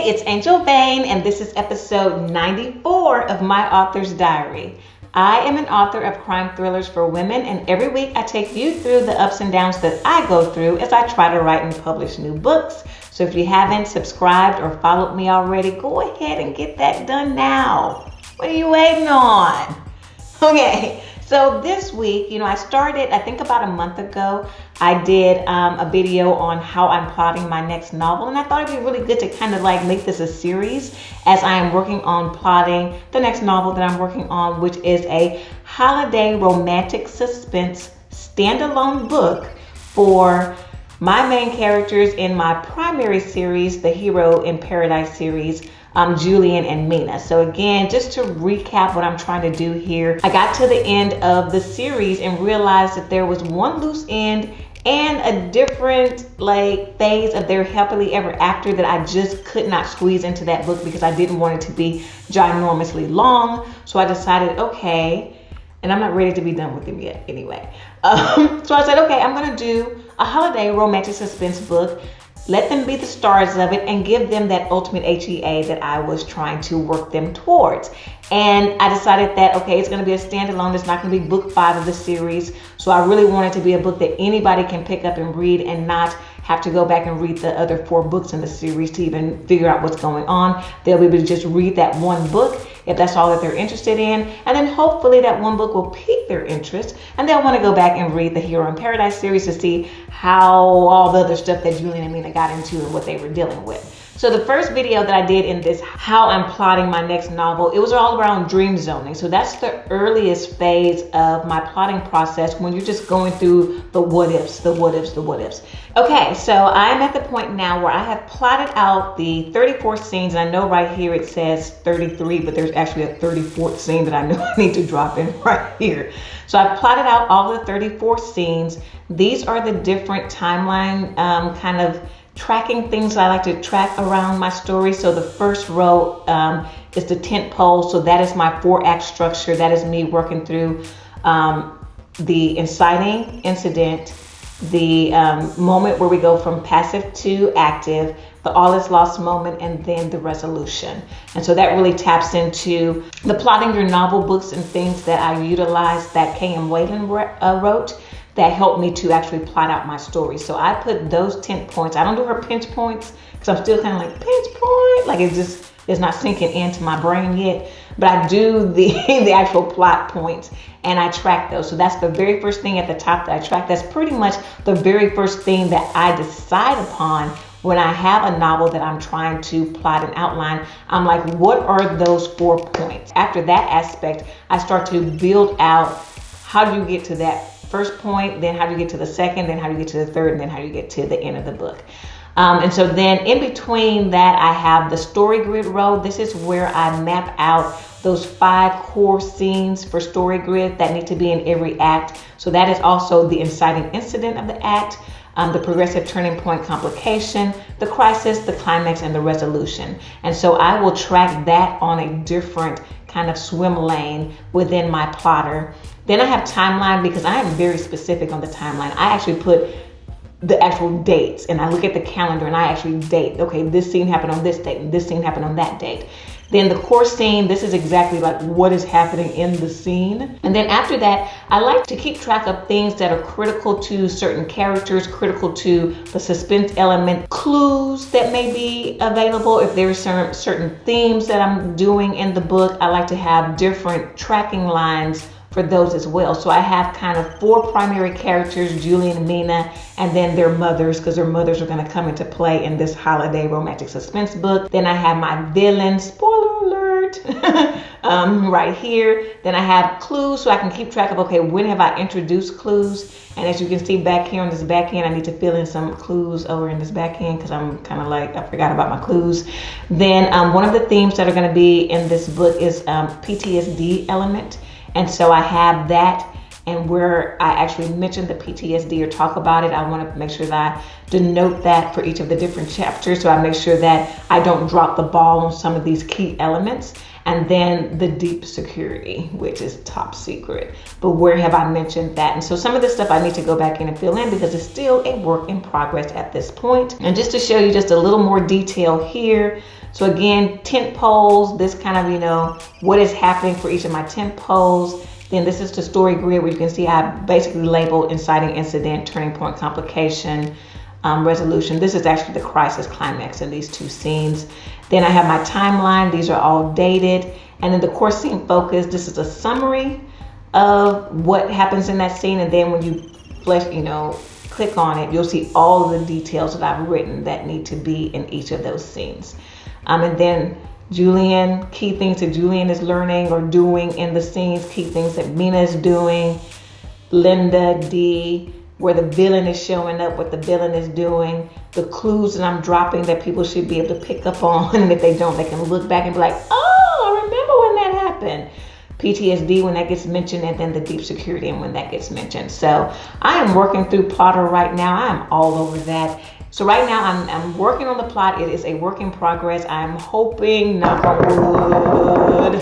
Hey, it's Angel Vane, and this is episode 94 of my author's diary. I am an author of crime thrillers for women, and every week I take you through the ups and downs that I go through as I try to write and publish new books. So if you haven't subscribed or followed me already, go ahead and get that done now. What are you waiting on? Okay, so this week, I started, I think about a month ago, I did a video on how I'm plotting my next novel, and I thought it'd be really good to kind of like make this a series as I am working on plotting the next novel that I'm working on, which is a holiday romantic suspense standalone book for my main characters in my primary series, the Hero in Paradise series, Julian and Mina. So again, just to recap what I'm trying to do here, I got to the end of the series and realized that there was one loose end and a different phase of their happily ever after that I just could not squeeze into that book because I didn't want it to be ginormously long. So I decided, okay, and I'm not ready to be done with them yet anyway. So I said, okay, I'm going to do a holiday romantic suspense book. Let them be the stars of it and give them that ultimate HEA that I was trying to work them towards. And I decided that, okay, it's going to be a standalone. It's not going to be book 5 of the series. So I really want it to be a book that anybody can pick up and read and not have to go back and read the other 4 books in the series to even figure out what's going on. They'll be able to just read that one book if that's all that they're interested in. And then hopefully that one book will pique their interest and they'll want to go back and read the Hero in Paradise series to see how all the other stuff that Julian and Mina got into and what they were dealing with. So the first video that I did in this, how I'm plotting my next novel, it was all around dream zoning. So that's the earliest phase of my plotting process when you're just going through the what ifs, the what ifs, the what ifs. Okay, so I'm at the point now where I have plotted out the 34 scenes. And I know right here it says 33, but there's actually a 34th scene that I know I need to drop in right here. So I've plotted out all the 34 scenes. These are the different timeline kind of tracking things that I like to track around my story. So the first row is the tent pole. So that is my 4-act structure. That is me working through the inciting incident, the moment where we go from passive to active, the all is lost moment, and then the resolution. And so that really taps into the plotting your novel books and things that I utilize that K.M. Whalen wrote that helped me to actually plot out my story. So I put those 10 points. I don't do her pinch points because I'm still kind of like pinch point. Like it just is not sinking into my brain yet. But I do the actual plot points and I track those. So that's the very first thing at the top that I track. That's pretty much the very first thing that I decide upon when I have a novel that I'm trying to plot and outline. I'm like, what are those 4 points? After that aspect, I start to build out how do you get to that first point, then how do you get to the second, then how do you get to the third, and then how do you get to the end of the book. And so then in between that, I have the story grid row. This is where I map out those 5 core scenes for story grid that need to be in every act. So that is also the inciting incident of the act, the progressive turning point complication, the crisis, the climax, and the resolution. And so I will track that on a different kind of swim lane within my plotter. Then I have timeline because I am very specific on the timeline. I actually put the actual dates and I look at the calendar and I actually date, okay, this scene happened on this date and this scene happened on that date. Then the core scene, this is exactly like what is happening in the scene. And then after that, I like to keep track of things that are critical to certain characters, critical to the suspense element, clues that may be available. If there's certain themes that I'm doing in the book, I like to have different tracking lines for those as well. So I have kind of 4 primary characters, Julian and Mina, and then their mothers, because their mothers are going to come into play in this holiday romantic suspense book. Then I have my villain, spoiler alert, right here. Then I have clues so I can keep track of, okay, when have I introduced clues? And as you can see back here on this back end, I need to fill in some clues over in this back end because I'm kind of like, I forgot about my clues. Then one of the themes that are going to be in this book is PTSD element. And so I have that, and where I actually mention the PTSD or talk about it, I want to make sure that I denote that for each of the different chapters. So I make sure that I don't drop the ball on some of these key elements. And then the deep security, which is top secret. But where have I mentioned that? And so some of this stuff I need to go back in and fill in because it's still a work in progress at this point. And just to show you just a little more detail here. So again, tent poles, this kind of, you know, what is happening for each of my tent poles. Then this is the story grid where you can see I basically labeled inciting incident, turning point, complication, resolution. This is actually the crisis climax in these two scenes. Then I have my timeline. These are all dated. And then the core scene focus, this is a summary of what happens in that scene. And then when you click on it, you'll see all of the details that I've written that need to be in each of those scenes. And then Julian, key things that Julian is learning or doing in the scenes, key things that Mina is doing, Linda, Dee, where the villain is showing up, what the villain is doing, the clues that I'm dropping that people should be able to pick up on. And if they don't, they can look back and be like, oh, I remember when that happened. PTSD when that gets mentioned, and then the deep security and when that gets mentioned. So I am working through Plottr right now. I'm all over that. So right now I'm working on the plot. It is a work in progress. I'm hoping, knock on wood,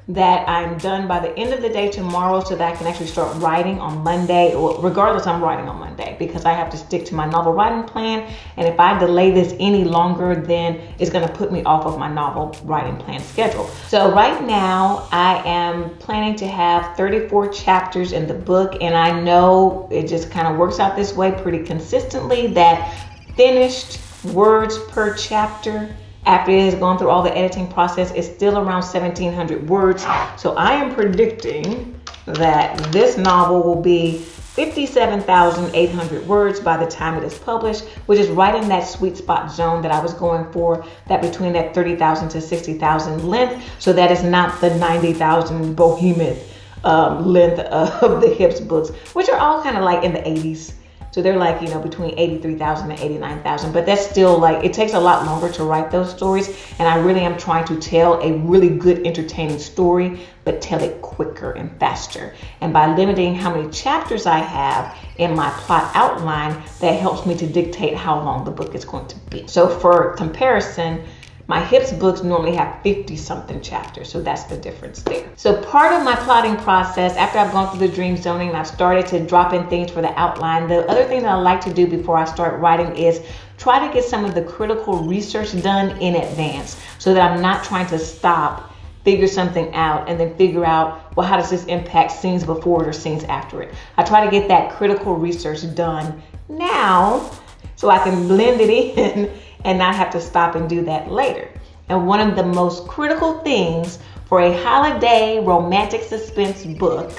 that I'm done by the end of the day tomorrow so that I can actually start writing on Monday. Well, regardless, I'm writing on Monday because I have to stick to my novel writing plan. And if I delay this any longer, then it's going to put me off of my novel writing plan schedule. So right now I am planning to have 34 chapters in the book. And I know it just kind of works out this way pretty consistently that finished words per chapter after it has gone through all the editing process is still around 1,700 words. So I am predicting that this novel will be 57,800 words by the time it is published, which is right in that sweet spot zone that I was going for, that between that 30,000 to 60,000 length. So that is not the 90,000 behemoth length of the Hips books, which are all kind of like in the 80s. So they're like, you know, between 83,000 and 89,000, but that's still like, it takes a lot longer to write those stories. And I really am trying to tell a really good, entertaining story, but tell it quicker and faster. And by limiting how many chapters I have in my plot outline, that helps me to dictate how long the book is going to be. So for comparison, my Hips books normally have 50 something chapters. So that's the difference there. So part of my plotting process, after I've gone through the dream zoning and I've started to drop in things for the outline, the other thing that I like to do before I start writing is try to get some of the critical research done in advance so that I'm not trying to stop, figure something out, and then figure out, well, how does this impact scenes before it or scenes after it? I try to get that critical research done now so I can blend it in and not have to stop and do that later. And one of the most critical things for a holiday romantic suspense book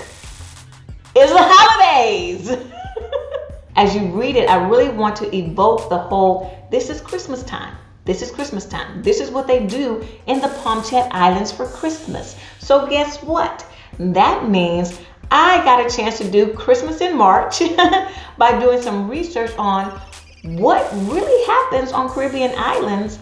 is the holidays. As you read it, I really want to evoke the whole, this is Christmas time. This is Christmas time. This is what they do in the Pomchat Islands for Christmas. So guess what? That means I got a chance to do Christmas in March by doing some research on what really happens on Caribbean islands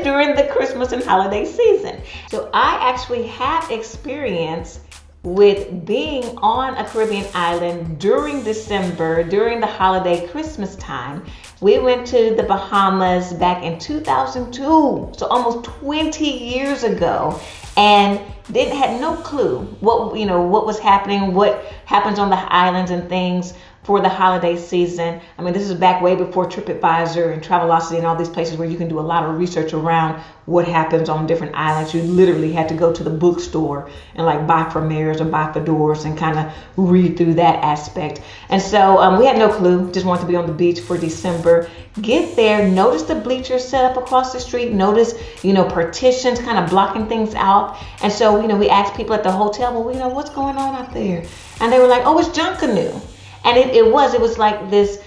during the Christmas and holiday season. So I actually have experience with being on a Caribbean island during December, during the holiday Christmas time. We went to the Bahamas back in 2002, so almost 20 years ago, and had no clue what was happening, what happens on the islands and things for the holiday season. I mean, this is back way before TripAdvisor and Travelocity and all these places where you can do a lot of research around what happens on different islands. You literally had to go to the bookstore and like buy Vermeers or buy Fedors and kind of read through that aspect. And so we had no clue, just wanted to be on the beach for December. Get there, notice the bleachers set up across the street, notice, partitions kind of blocking things out. And so, we asked people at the hotel, well, what's going on out there? And they were like, oh, it's Junkanoo. And it was like this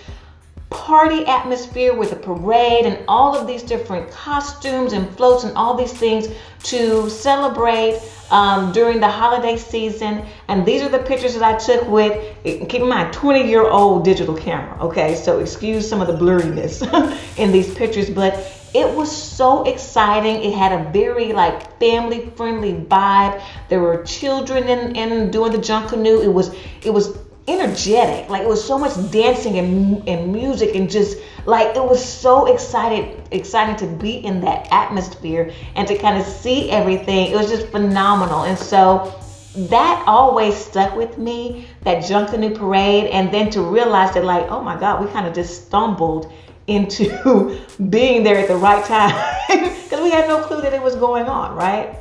party atmosphere with a parade and all of these different costumes and floats and all these things to celebrate during the holiday season. And these are the pictures that I took with, keep in mind, 20-year-old digital camera. Okay, so excuse some of the blurriness in these pictures, but it was so exciting. It had a very like family-friendly vibe. There were children in doing the Junkanoo. It was energetic. Like, it was so much dancing and music, and just like, it was so exciting to be in that atmosphere and to kind of see everything. It was just phenomenal. And so that always stuck with me, that Junkanoo parade, and then to realize that, like, oh my God, we kind of just stumbled into being there at the right time because we had no clue that it was going on, right?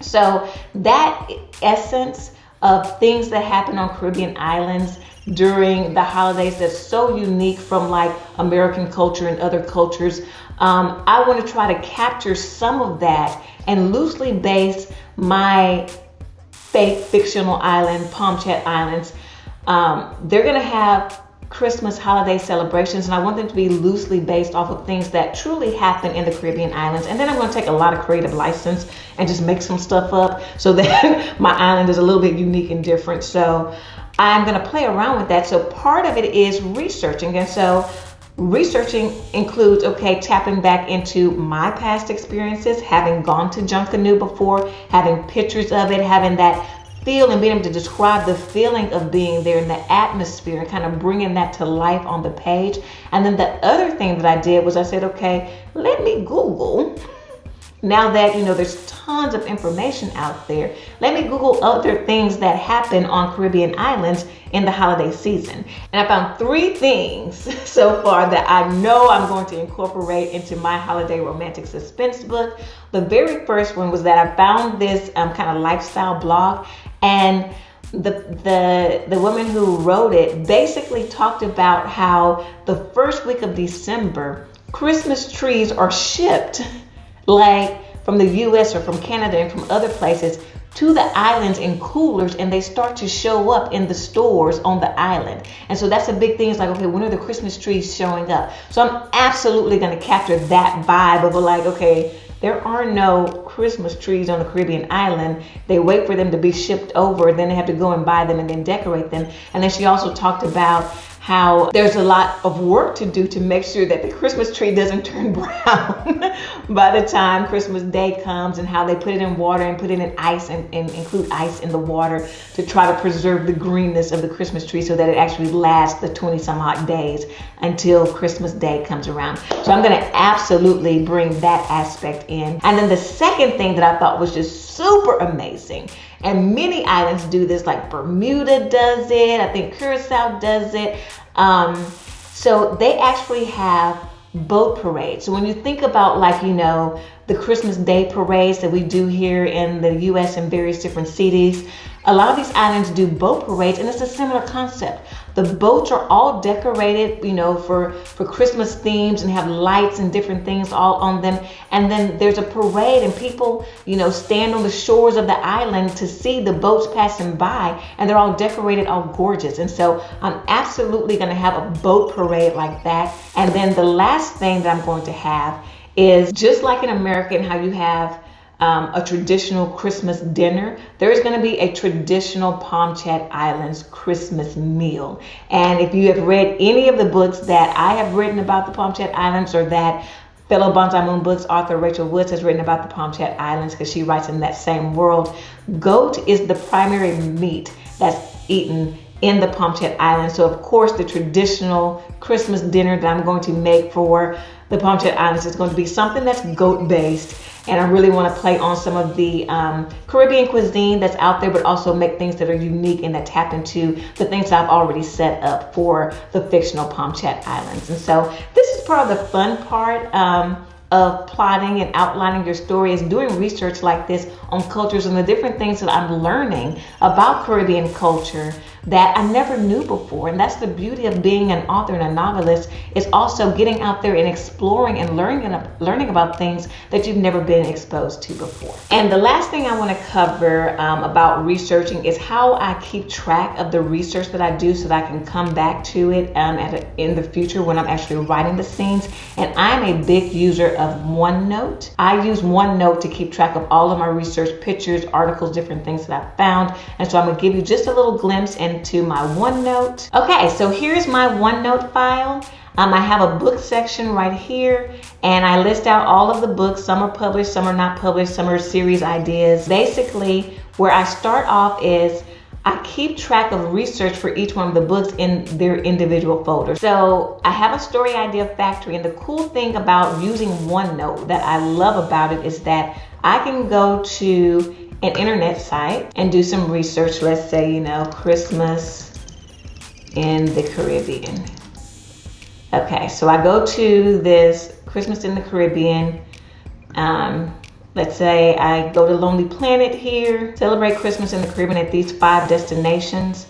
So that essence of things that happen on Caribbean islands during the holidays that's so unique from like American culture and other cultures, I want to try to capture some of that and loosely base my fake fictional island, Palm Chat Islands. They're going to have Christmas holiday celebrations, and I want them to be loosely based off of things that truly happen in the Caribbean islands. And then I'm going to take a lot of creative license and just make some stuff up so that my island is a little bit unique and different. So I'm going to play around with that. So part of it is researching. And so researching includes, okay, tapping back into my past experiences, having gone to Junkanoo before, having pictures of it, having that feel and being able to describe the feeling of being there in the atmosphere and kind of bringing that to life on the page. And then the other thing that I did was I said, okay, let me Google. Now that, you know, there's tons of information out there, let me Google other things that happen on Caribbean islands in the holiday season. And I found 3 things so far that I know I'm going to incorporate into my holiday romantic suspense book. The very first one was that I found this kind of lifestyle blog, and the woman who wrote it basically talked about how the first week of December, Christmas trees are shipped like from the US or from Canada and from other places to the islands in coolers, and they start to show up in the stores on the island. And so that's a big thing. It's like, okay, when are the Christmas trees showing up? So I'm absolutely going to capture that vibe of like, okay, there are no Christmas trees on the Caribbean island. They wait for them to be shipped over, then they have to go and buy them and then decorate them. And then she also talked about how there's a lot of work to do to make sure that the Christmas tree doesn't turn brown by the time Christmas Day comes, and how they put it in water and put it in ice and include ice in the water to try to preserve the greenness of the Christmas tree so that it actually lasts the 20 some odd days until Christmas Day comes around. So I'm going to absolutely bring that aspect in. And then the second thing that I thought was just super amazing, and many islands do this, like Bermuda does it, I think Curacao does it. So they actually have boat parades. So when you think about, like, you know, the Christmas Day parades that we do here in the US in various different cities, a lot of these islands do boat parades, and it's a similar concept. The boats are all decorated, you know, for Christmas themes, and have lights and different things all on them. And then there's a parade, and people, you know, stand on the shores of the island to see the boats passing by, and they're all decorated, all gorgeous. And so I'm absolutely going to have a boat parade like that. And then the last thing that I'm going to have is, just like in America and how you have a traditional Christmas dinner, there is going to be a traditional Palm Chat Islands Christmas meal. And if you have read any of the books that I have written about the Palm Chat Islands, or that fellow Bonsai Moon Books author Rachel Woods has written about the Palm Chat Islands, because she writes in that same world, goat is the primary meat that's eaten in the Palm Chat Islands. So of course the traditional Christmas dinner that I'm going to make for the Palm Chat Islands is going to be something that's goat based. And I really want to play on some of the Caribbean cuisine that's out there, but also make things that are unique and that tap into the things I've already set up for the fictional Palm Chat Islands. And so this is part of the fun part of plotting and outlining your story, is doing research like this on cultures and the different things that I'm learning about Caribbean culture that I never knew before. And that's the beauty of being an author and a novelist, is also getting out there and exploring and learning about things that you've never been exposed to before. And the last thing I want to cover about researching is how I keep track of the research that I do, so that I can come back to it in the future when I'm actually writing the scenes. And I'm a big user of OneNote. I use OneNote to keep track of all of my research, pictures, articles, different things that I found. And so I'm going to give you just a little glimpse into my OneNote. Okay, so here's my OneNote file. I have a book section right here, and I list out all of the books. Some are published, some are not published, some are series ideas. Basically, where I start off is I keep track of research for each one of the books in their individual folders. So I have a story idea factory, and the cool thing about using OneNote that I love about it is that I can go to an internet site and do some research. Let's say, you know, Christmas in the Caribbean. Okay, so I go to this Christmas in the Caribbean. Let's say I go to Lonely Planet here, celebrate Christmas in the Caribbean at these 5 destinations.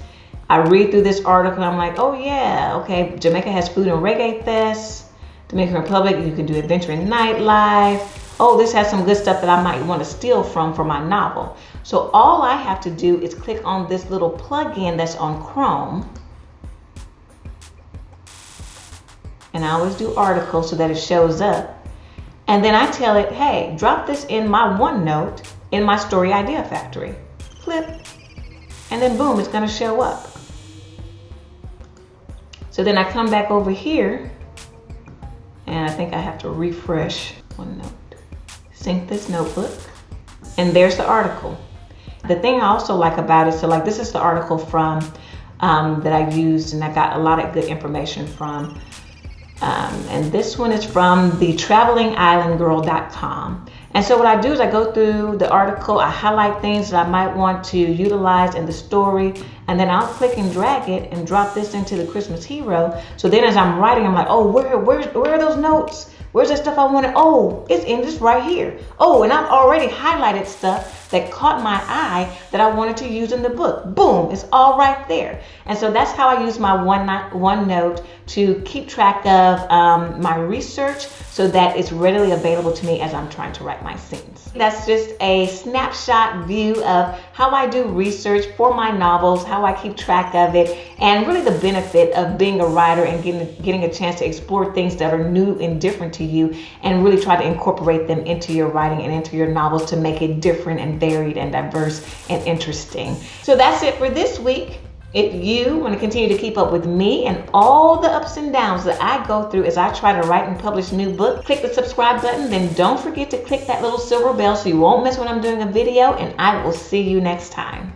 I read through this article and I'm like, oh yeah, okay, Jamaica has food and reggae fest. Dominican Republic, you can do adventure and nightlife. Oh, this has some good stuff that I might want to steal from for my novel. So all I have to do is click on this little plugin that's on Chrome. And I always do articles so that it shows up. And then I tell it, hey, drop this in my OneNote in my story idea factory. Clip. And then boom, it's going to show up. So then I come back over here and I think I have to refresh OneNote. Sync this notebook. And there's the article. The thing I also like about it, so like this is the article from that I used and I got a lot of good information from. And this one is from thetravelingislandgirl.com. And so what I do is I go through the article, I highlight things that I might want to utilize in the story, and then I'll click and drag it and drop this into the Christmas Hero. So then as I'm writing, I'm like, oh, where are those notes? Where's that stuff I wanted? Oh, it's in this right here. Oh, and I've already highlighted stuff that caught my eye that I wanted to use in the book. Boom, it's all right there. And so that's how I use my OneNote to keep track of my research so that it's readily available to me as I'm trying to write my scenes. That's just a snapshot view of how I do research for my novels, how I keep track of it, and really the benefit of being a writer and getting a chance to explore things that are new and different to you and really try to incorporate them into your writing and into your novels to make it different and varied and diverse and interesting. So that's it for this week. If you want to continue to keep up with me and all the ups and downs that I go through as I try to write and publish new books, click the subscribe button. Then don't forget to click that little silver bell so you won't miss when I'm doing a video, and I will see you next time.